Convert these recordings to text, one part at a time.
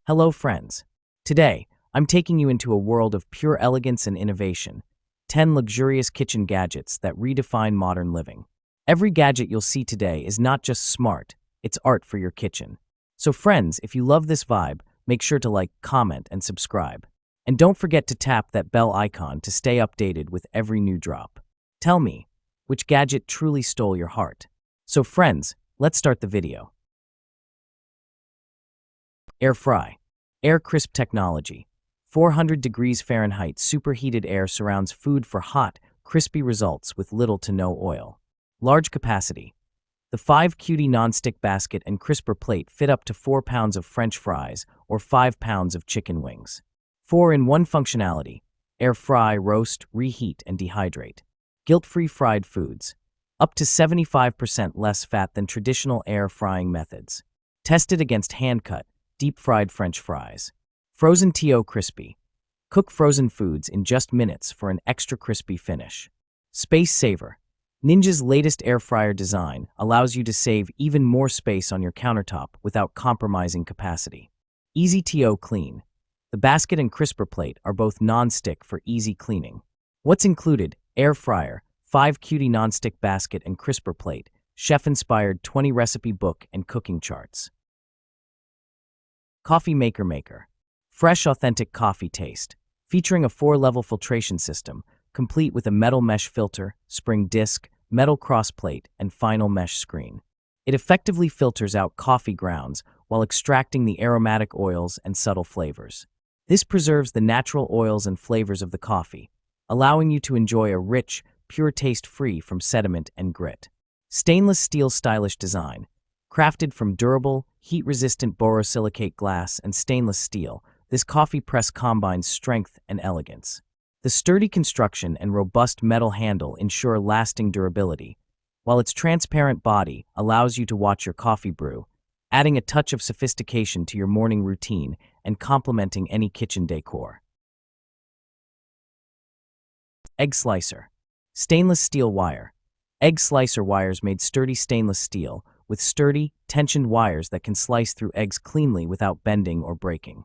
Hello, friends. Today, I'm taking you into a world of pure elegance and innovation. 10 luxurious kitchen gadgets that redefine modern living. Every gadget you'll see today is not just smart, it's art for your kitchen. So friends, if you love this vibe, make sure to like, comment, and subscribe. And don't forget to tap that bell icon to stay updated with every new drop. Tell me, which gadget truly stole your heart? So friends, let's start the video. Air fry. Air crisp technology. 400 degrees Fahrenheit superheated air surrounds food for hot, crispy results with little to no oil. Large capacity. The 5QD non-stick basket and crisper plate fit up to 4 pounds of French fries or 5 pounds of chicken wings. 4-in-1 functionality. Air fry, roast, reheat, and dehydrate. Guilt-free fried foods. Up to 75% less fat than traditional air frying methods. Tested against hand-cut, deep-fried French fries. Frozen TO crispy. Cook frozen foods in just minutes for an extra crispy finish. Space saver. Ninja's latest air fryer design allows you to save even more space on your countertop without compromising capacity. Easy TO clean. The basket and crisper plate are both non-stick for easy cleaning. What's included? Air fryer, 5QD non-stick basket and crisper plate, chef-inspired 20-recipe book and cooking charts. Coffee maker. Fresh, authentic coffee taste. Featuring a 4-level filtration system, complete with a metal mesh filter, spring disc, metal crossplate, and final mesh screen. It effectively filters out coffee grounds while extracting the aromatic oils and subtle flavors. This preserves the natural oils and flavors of the coffee, allowing you to enjoy a rich, pure taste free from sediment and grit. Stainless steel stylish design. Crafted from durable, heat-resistant borosilicate glass and stainless steel, this coffee press combines strength and elegance. The sturdy construction and robust metal handle ensure lasting durability, while its transparent body allows you to watch your coffee brew, adding a touch of sophistication to your morning routine and complementing any kitchen decor. Egg slicer. Stainless steel wire. Egg slicer wires made sturdy stainless steel, with sturdy, tensioned wires that can slice through eggs cleanly without bending or breaking.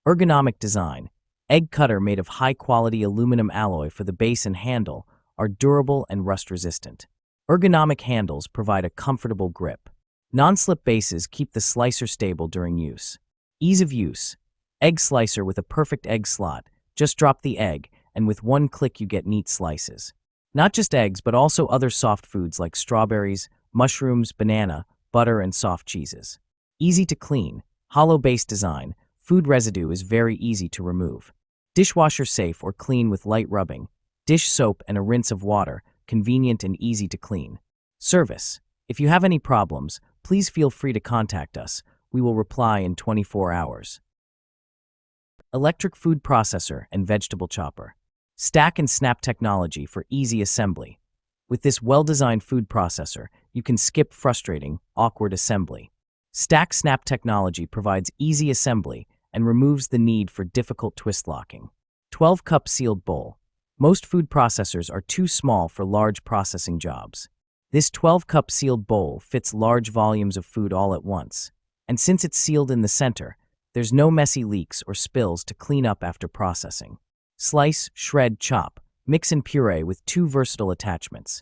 Ergonomic design. Egg cutter made of high-quality aluminum alloy for the base and handle are durable and rust-resistant. Ergonomic handles provide a comfortable grip. Non-slip bases keep the slicer stable during use. Ease of use. Egg slicer with a perfect egg slot. Just drop the egg, and with one click you get neat slices. Not just eggs, but also other soft foods like strawberries, mushrooms, banana, butter, and soft cheeses. Easy to clean. Hollow base design. Food residue is very easy to remove. Dishwasher safe or clean with light rubbing. Dish soap and a rinse of water. Convenient and easy to clean. Service. If you have any problems, please feel free to contact us. We will reply in 24 hours. Electric food processor and vegetable chopper. Stack and snap technology for easy assembly. With this well-designed food processor, you can skip frustrating, awkward assembly. Stack snap technology provides easy assembly and removes the need for difficult twist locking. 12-cup sealed bowl. Most food processors are too small for large processing jobs. This 12-cup sealed bowl fits large volumes of food all at once. And since it's sealed in the center, there's no messy leaks or spills to clean up after processing. Slice, shred, chop, mix and puree with 2 versatile attachments.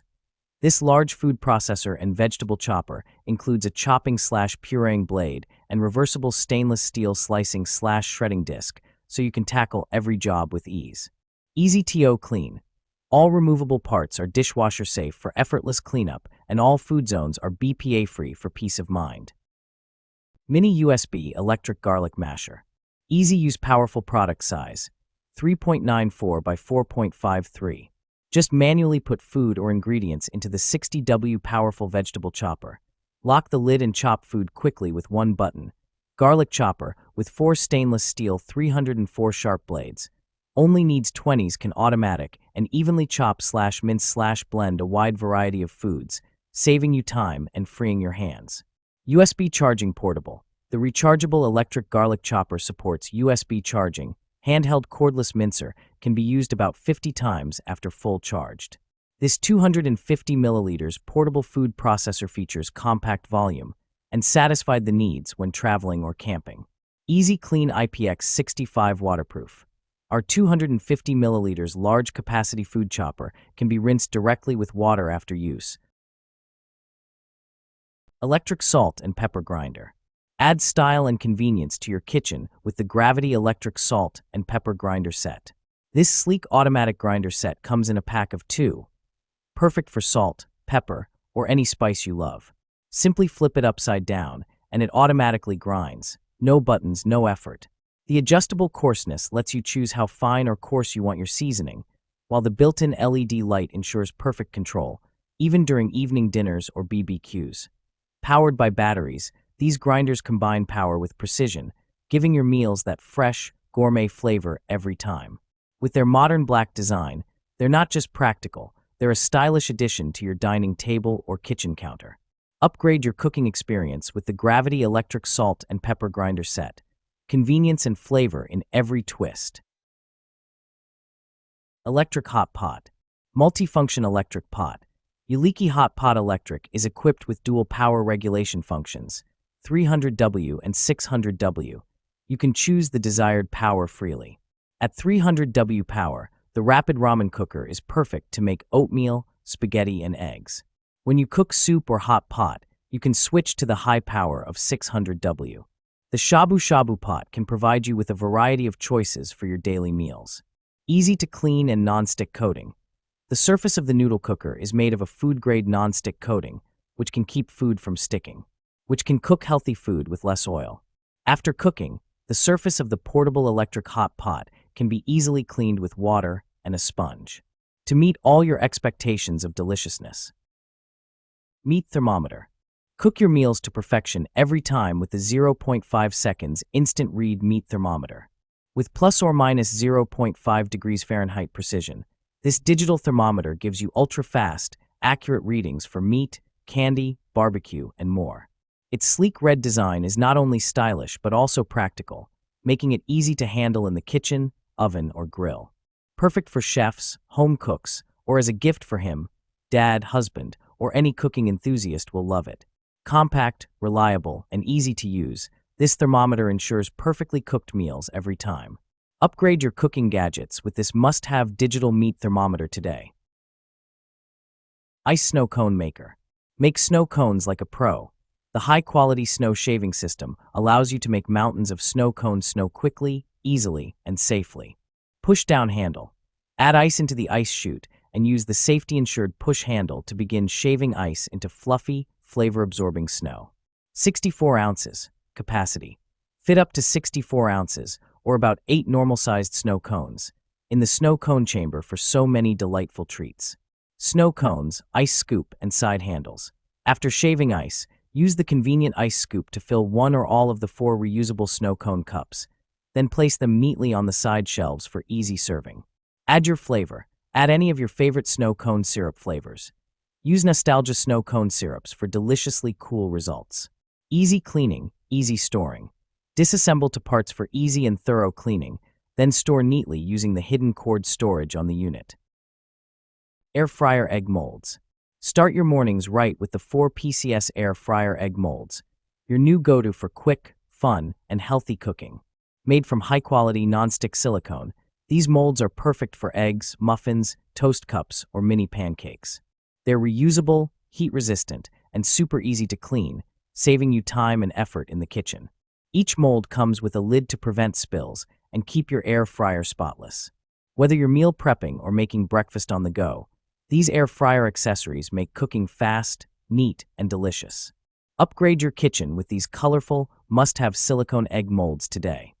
This large food processor and vegetable chopper includes a chopping/pureeing blade and reversible stainless steel slicing/shredding disc, so you can tackle every job with ease. Easy TO clean. All removable parts are dishwasher safe for effortless cleanup, and all food zones are BPA free for peace of mind. Mini USB electric garlic masher. Easy use, powerful product size. 3.94 by 4.53. Just manually put food or ingredients into the 60W powerful vegetable chopper. Lock the lid and chop food quickly with one button. Garlic chopper with 4 stainless steel 304 sharp blades. Only needs 20s, can automatic and evenly chop/mince/blend a wide variety of foods, saving you time and freeing your hands. USB charging portable. The rechargeable electric garlic chopper supports USB charging. Handheld cordless mincer can be used about 50 times after full charged. This 250 milliliters portable food processor features compact volume and satisfied the needs when traveling or camping. Easy Clean IPX65 Waterproof. Our 250 milliliters large capacity food chopper can be rinsed directly with water after use. Electric Salt and Pepper Grinder. Add style and convenience to your kitchen with the Gravity Electric Salt and Pepper Grinder Set. This sleek automatic grinder set comes in a pack of 2, perfect for salt, pepper, or any spice you love. Simply flip it upside down, and it automatically grinds. No buttons, no effort. The adjustable coarseness lets you choose how fine or coarse you want your seasoning, while the built-in LED light ensures perfect control, even during evening dinners or BBQs. Powered by batteries, these grinders combine power with precision, giving your meals that fresh, gourmet flavor every time. With their modern black design, they're not just practical, they're a stylish addition to your dining table or kitchen counter. Upgrade your cooking experience with the Gravity Electric Salt and Pepper Grinder Set. Convenience and flavor in every twist. Electric Hot Pot. Multifunction electric pot. Yuliki Hot Pot Electric is equipped with dual power regulation functions, 300W and 600W. You can choose the desired power freely. At 300W power, the rapid ramen cooker is perfect to make oatmeal, spaghetti, and eggs. When you cook soup or hot pot, you can switch to the high power of 600W. The Shabu Shabu pot can provide you with a variety of choices for your daily meals. Easy to clean and non-stick coating. The surface of the noodle cooker is made of a food-grade non-stick coating, which can keep food from sticking, which can cook healthy food with less oil. After cooking, the surface of the portable electric hot pot can be easily cleaned with water and a sponge to meet all your expectations of deliciousness. Meat Thermometer. Cook your meals to perfection every time with the 0.5 seconds instant read meat thermometer. With plus or minus 0.5 degrees Fahrenheit precision, this digital thermometer gives you ultra-fast, accurate readings for meat, candy, barbecue, and more. Its sleek red design is not only stylish but also practical, making it easy to handle in the kitchen, oven, or grill. Perfect for chefs, home cooks, or as a gift for him, dad, husband, or any cooking enthusiast will love it. Compact, reliable, and easy to use, this thermometer ensures perfectly cooked meals every time. Upgrade your cooking gadgets with this must-have digital meat thermometer today. Ice Snow Cone Maker. Make snow cones like a pro. The high-quality snow shaving system allows you to make mountains of snow cones snow quickly, easily, and safely. Push-down handle. Add ice into the ice chute and use the safety-ensured push handle to begin shaving ice into fluffy, flavor-absorbing snow. 64 ounces. Capacity. Fit up to 64 ounces, or about 8 normal-sized snow cones, in the snow cone chamber for so many delightful treats. Snow cones, ice scoop, and side handles. After shaving ice, use the convenient ice scoop to fill one or all of the 4 reusable snow cone cups. Then place them neatly on the side shelves for easy serving. Add your flavor. Add any of your favorite snow cone syrup flavors. Use Nostalgia snow cone syrups for deliciously cool results. Easy cleaning, easy storing. Disassemble to parts for easy and thorough cleaning, then store neatly using the hidden cord storage on the unit. Air Fryer Egg Molds. Start your mornings right with the 4 PCS Air Fryer Egg Molds, your new go-to for quick, fun, and healthy cooking. Made from high-quality non-stick silicone, these molds are perfect for eggs, muffins, toast cups, or mini pancakes. They're reusable, heat-resistant, and super easy to clean, saving you time and effort in the kitchen. Each mold comes with a lid to prevent spills and keep your air fryer spotless. Whether you're meal prepping or making breakfast on the go, these air fryer accessories make cooking fast, neat, and delicious. Upgrade your kitchen with these colorful, must-have silicone egg molds today.